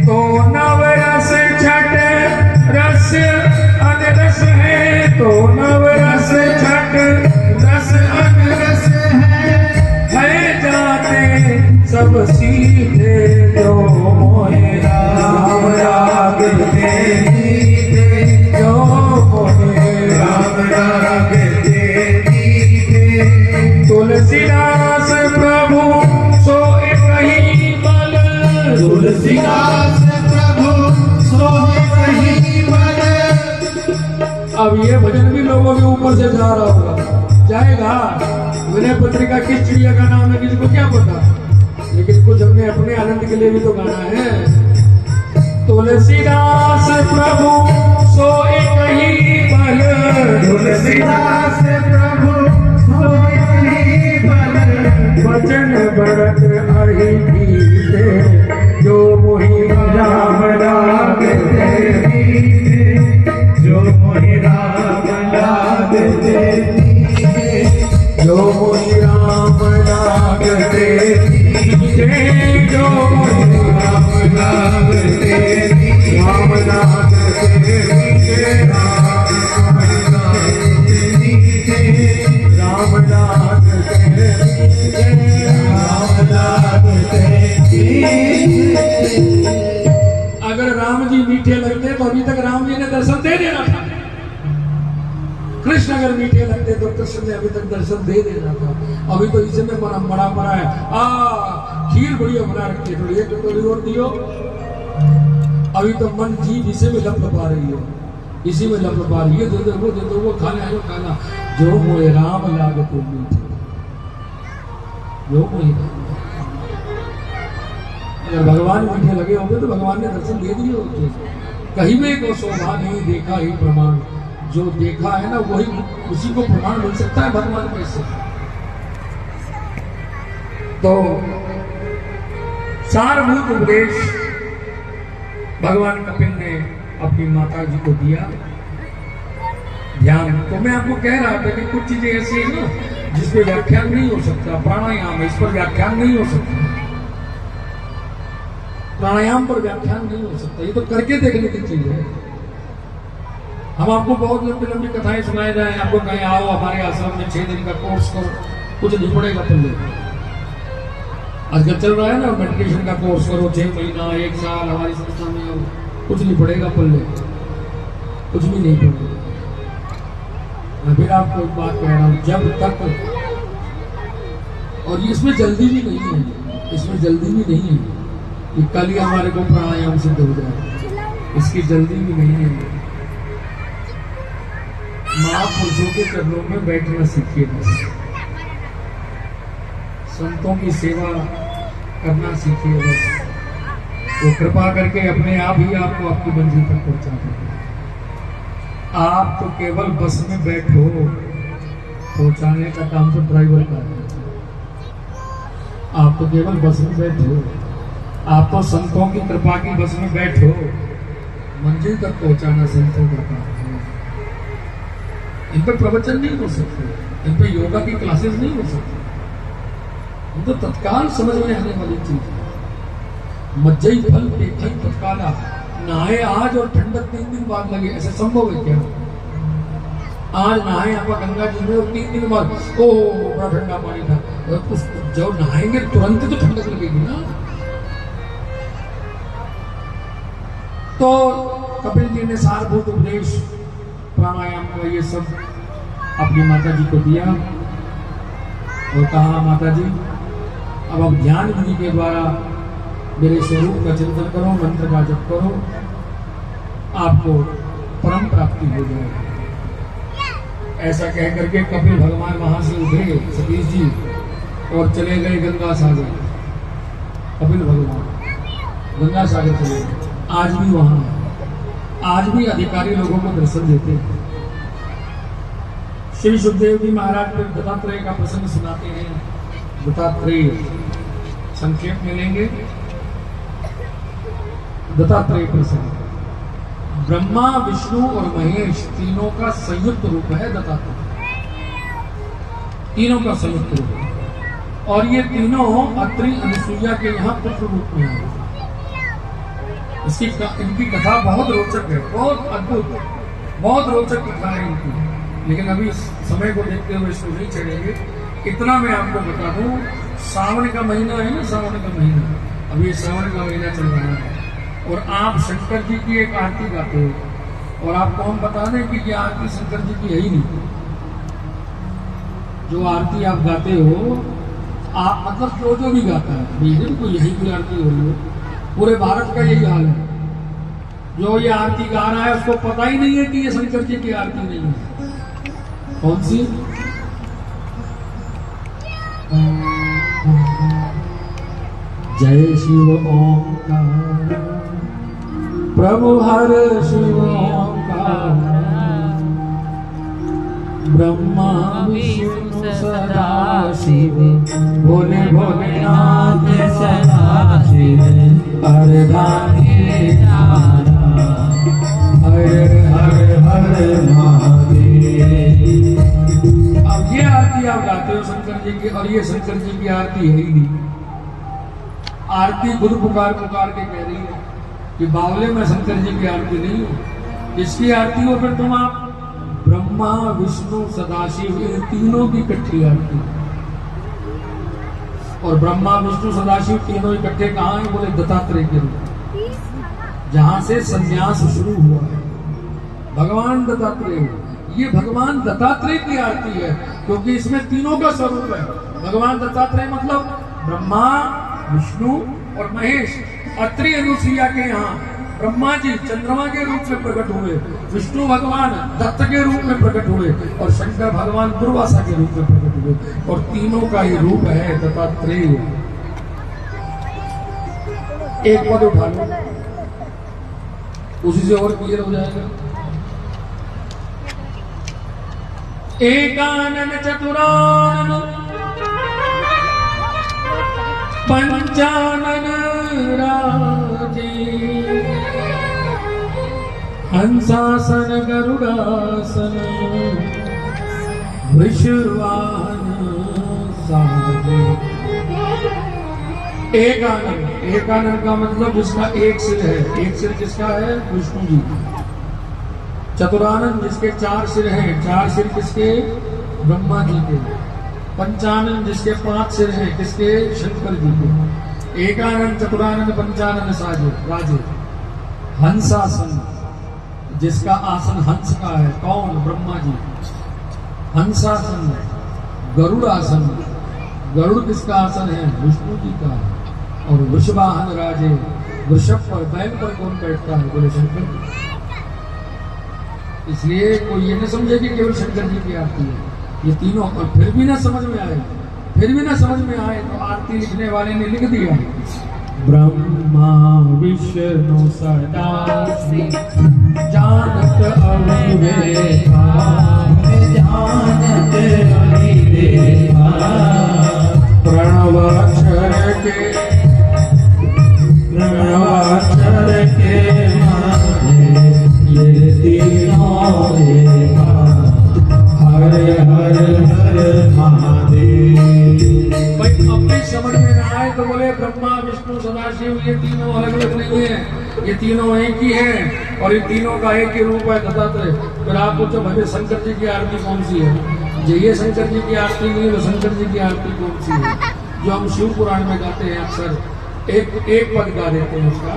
तो नवरस छठ रस अनरस है, तो नवरस छठ रस अनरस है जाते सब सीधे जो मोहे राम राग दे दीजे, जो मोहे राम राग दे दीजे। तुलसीदास प्रभु सोए कहीं बल, तुलसीदास प्रभु सोए कहीं बल। अब ये भजन भी लोगों के ऊपर से जा रहा होगा, जाएगा। विनय पत्रिका किस चिड़िया का नाम है किसी को क्या पता, लेकिन कुछ हमने अपने आनंद के लिए भी तो गाना है। तुलसीदास प्रभु सोए कहीं बल, तुलसीदास प्रभु सोए कहीं बल। वचन भरत अहि कीते, जो मोहि राम लाग दे दीजे, जो मोहि राम लाग दे दीजे, जो मोहि राम लाग दे दीजे, जो मोहि राम लाग दे दीजे, राम लाग दे दीजे, राम लाग दे दीजे, राम लाग दे दीजे, राम लाग दे दीजे। अगर राम जी मीठे लगते तो अभी तक राम जी ने दर्शन दे देना था। कृष्ण अगर मीठे लगते तो कृष्ण ने अभी तक दर्शन दे देना था। अभी तो इसे में बड़ा बड़ा है, खीर बढ़िया बना रखी है, थोड़ी एक कटोरी और दियो। अभी तो मन जीभ इसी में लपलपा रही है, इसी में लपलपा रही है। दे दो वो, दे दो वो, खाना है खाना। जो मोहे राम लागे तो मीठे, जो मोहे राम। अगर भगवान मीठे लगे होंगे तो भगवान ने दर्शन दे दिए होते। कहीं में को शोभा नहीं देखा ही प्रमाण, जो देखा है ना वही उसी को प्रमाण मिल सकता है भगवान कैसे। तो सारभूत उपदेश भगवान कपिल ने अपनी माता जी को दिया ध्यान। तो मैं आपको कह रहा था कि कुछ चीजें ऐसी है ना जिस पे व्याख्यान नहीं हो सकता। प्राणायाम है, इस पर व्याख्यान नहीं हो सकता, प्राणायाम पर व्याख्यान नहीं हो सकता। ये तो करके देखने की चीज है। हम आपको बहुत लंबी लंबी कथाएं सुनाए जाए, आपको कहें आओ हमारे आश्रम में 6 दिन का कोर्स करो, कुछ नहीं पड़ेगा पल्ले। आजकल चल रहा है ना मेडिटेशन का कोर्स करो, 6 महीना 1 साल हमारी संस्था में हो, कुछ नहीं पड़ेगा पल्ले, कुछ भी नहीं पड़ेगा। मैं फिर आपको एक बात कह रहा हूं, जब तक, और इसमें जल्दी भी नहीं है, इसमें जल्दी भी नहीं है कि कल ही हमारे को प्राणायाम सिद्ध हो जाए, इसकी जल्दी भी नहीं है। महापुरुषों के चरणों में बैठना सीखिए, बस संतों की सेवा करना सीखिए, बस वो कृपा करके अपने आप ही आपको आपकी मंजिल तक पहुंचा देंगे। आप तो केवल बस में बैठो, पहुंचाने का काम तो ड्राइवर का है। आप तो केवल बस में बैठो, आप तो संतों की कृपा की बस में बैठो, मंजिल तक पहुंचाना संतों का काम है। इन पर प्रवचन नहीं हो सकते, इन पर योगा की क्लासेस नहीं हो सकती, ये तो तत्काल समझ में आने वाली चीज है। मज्जई फल देखा तत्काला, नहाए आज और ठंडक 3 दिन बाद लगे, ऐसा संभव है क्या? आज नहाए आप गंगा जी में और 3 दिन बाद ओ बड़ा ठंडा पानी था, जब नहाएंगे तुरंत तो ठंडक लगेगी ना। तो कपिल जी ने सारभूत उपदेश प्राणायाम का ये सब अपनी माता जी को दिया और कहा, माता जी अब आप ध्यान विधि के द्वारा मेरे स्वरूप का चिंतन करो, मंत्र का जप करो, आपको परम प्राप्ति हो जाएगी। ऐसा कह करके कपिल भगवान वहां से उठे सतीश जी और चले गए गंगा सागर। कपिल भगवान गंगा सागर चले गए। आज भी वहां है, आज भी अधिकारी लोगों को दर्शन देते हैं। श्री सुखदेव जी महाराज फिर दत्तात्रेय का प्रसंग सुनाते हैं। दत्तात्रेय संक्षेप में लेंगे। दत्तात्रेय प्रसंग ब्रह्मा विष्णु और महेश तीनों का संयुक्त रूप है दत्तात्रेय, तीनों का संयुक्त रूप है। और ये तीनों अत्रि अनुसुईया के यहाँ पुत्र रूप में आए। इनकी कथा बहुत रोचक है, बहुत अद्भुत, बहुत रोचक कथा है इनकी, लेकिन अभी समय को देखते हुए इसको नहीं चढ़ेंगे। इतना मैं आपको बता दूं, सावन का महीना है ना, सावन का महीना, अभी सावन का महीना चल रहा है और आप शंकर जी की एक आरती गाते हो, और आपको हम बता दें कि ये आरती शंकर जी की है ही नहीं। जो आरती आप गाते हो, आप मतलब जो भी गाता है, बेशक कोई यही की आरती हो रही हो, पूरे भारत का यही हाल है। जो ये आरती गा रहा है उसको पता ही नहीं है कि ये शंकर जी की आरती नहीं है। कौन सी? जय शिव ओंकार प्रभु हर शिव ओंकार ब्रह्मा विष्णु सदा शिव भोले भोलेनाथ सदा शिव अर्धांगी हर हर हर महादेव। अब ये आरती आप गाते हो शंकर जी की, और ये शंकर जी की आरती है ही नहीं। आरती खुद पुकार पुकार के कह रही है कि बावले में शंकर जी की आरती नहीं हो। किसकी आरती हो फिर तुम? आप ब्रह्मा विष्णु सदाशिव, इन तीनों की इकट्ठी आरती। और ब्रह्मा विष्णु सदाशिव तीनों इकट्ठे कहाँ हैं? बोले दत्तात्रेय के रूप, जहां से संन्यास शुरू हुआ है। भगवान दत्तात्रेय, ये भगवान दत्तात्रेय की आरती है, क्योंकि इसमें तीनों का स्वरूप है। भगवान दत्तात्रेय मतलब ब्रह्मा विष्णु और महेश। अत्रि अनुसुईया के यहाँ ब्रह्मा जी चंद्रमा के रूप में प्रकट हुए, विष्णु भगवान दत्त के रूप में प्रकट हुए, और शंकर भगवान दुर्वासा के रूप में प्रकट हुए, और तीनों का ही रूप है दत्तात्रेय। एक पद उठा लो, उसी से और क्लियर हो जाएगा। एकानन चतुरानन पंचानन राजे हंसासन गरुड़ासन वृषवाहन साजे। एक आनंद, एक आनंद का मतलब जिसका एक सिर है। एक सिर किसका है? विष्णु जी। चतुरानंद जिसके चार सिर हैं। चार सिर किसके? ब्रह्मा जी के। पंचानन जिसके 5 सिर हैं। किसके? शंकर जी के। एकानंद चतुरानंद पंचानन साजे राजे। हंसासन जिसका आसन हंस का है। कौन? ब्रह्मा जी। हंसासन। गरुड़ासन, गरुड़ किसका आसन है? विष्णु जी का। और वृषवाहन राजे, वृषभ पर बैल पर कौन बैठता है? बोले शंकर जी। इसलिए कोई ये न समझे कि केवल शंकर जी की आरती है, ये तीनों। और फिर भी ना समझ में आए, फिर भी ना समझ में आए तो आरती लिखने वाले ने लिख दिया ब्रह्मा विष्णु सदा शिव जानत अविवेका, जानत अविवेका प्रणव अक्षर के, प्रणव अक्षर के माने ये तीनों एका हर हर हर महादेव। भाई अपनी समझ में ना आए तो बोले ब्रह्मा विष्णु सदाशिव ये तीनों अलग अलग नहीं है, ये तीनों एक ही हैं, और ये तीनों का एक ही रूप है दत्तात्रेय। फिर आप पूछो भले शंकर जी की आरती कौन सी है? ये शंकर जी की आरती नहीं है तो शंकर जी की आरती कौन सी है? जो हम शिव पुराण में गाते हैं अक्सर, एक पद गा देते हैं उसका।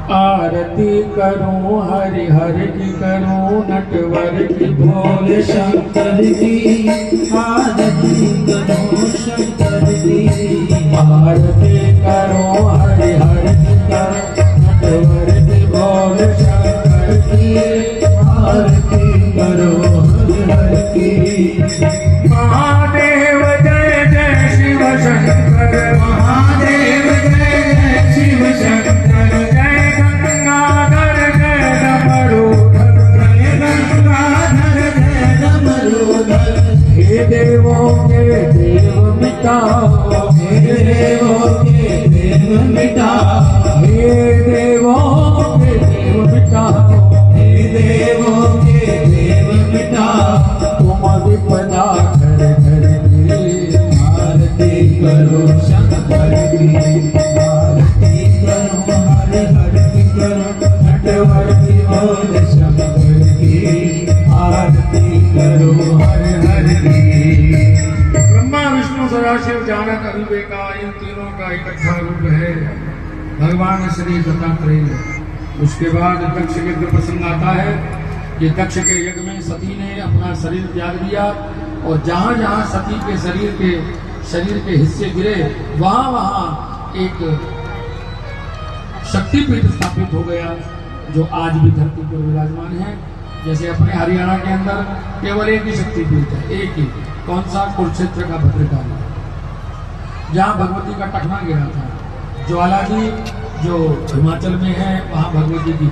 आरती करूं हरि हरि की करूं नटवर की भोले शंकर की, आरती करूं शंकर की, आरती करूं हरि हरि की करूं नटवर की भोले शंकर की, आरती करूं हरि हरि की। महादेव जय जय शिव शंकर, महादेव जय जय शिव शंकर, जय गंगाधर जय डमरूधर, जय गंगाधर जय डमरूधर। हे देवों के देव मिटाओ, हे देवों के देव मिटाओ, हे देवों के देव मिटाओ, हे देवों के देव मिटाओ। तुम विपदा आरती करो हर हर की करो नटवर की और शंकर की आरती करो हर हर की। ब्रह्मा विष्णु सदाशिव जानक अविवेका इन तीनों का इकट्ठा रूप है भगवान श्री दत्तात्रेय। उसके बाद दक्ष यज्ञ प्रसंग आता है कि दक्ष के यज्ञ में सती ने अपना शरीर त्याग दिया और जहां जहां सती के शरीर के हिस्से गिरे वहां वहां एक शक्तिपीठ स्थापित हो गया जो आज भी धरती पर विराजमान है। जैसे अपने हरियाणा के अंदर केवल एक ही शक्तिपीठ है, एक ही, कौन सा? कुरुक्षेत्र का भद्रकाली, जहाँ भगवती का टखना गिरा था। ज्वाला जी जो हिमाचल में है वहाँ भगवती की